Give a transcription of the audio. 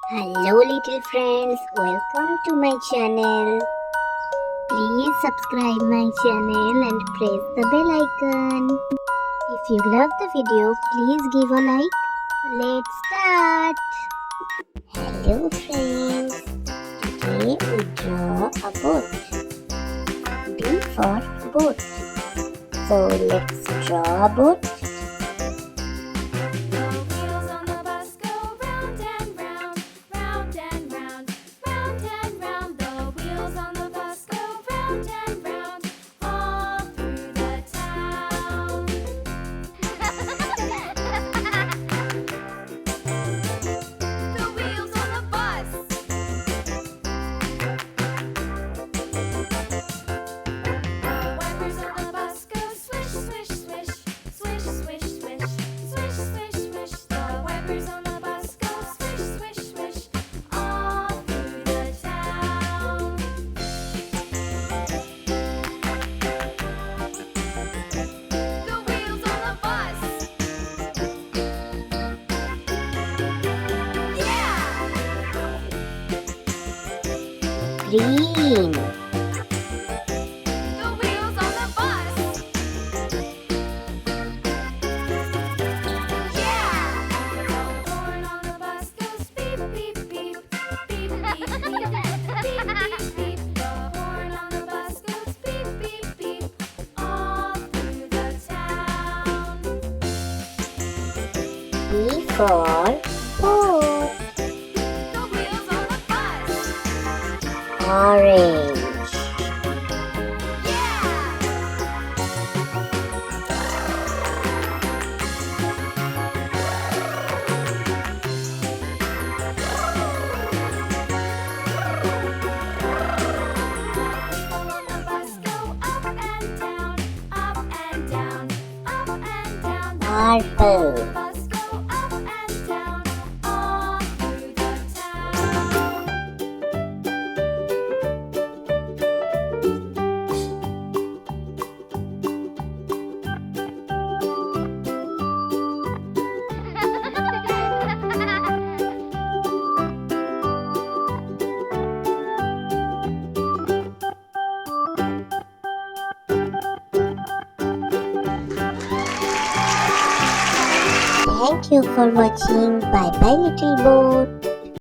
Hello little friends, welcome to my channel. Please subscribe my channel and press the bell icon. If you love the video, please give a like. Let's start. Hello friends, today we draw a boat. B for boat. So let's draw a boat. Green. The wheels on the bus. Yeah. The horn on the bus goes beep beep beep beep beep beep beep beep beep. The horn on the bus goes beep beep beep all through the town. B for boat. The wheels on the bus. Orange. Purple. Thank you for watching. Bye bye little boat.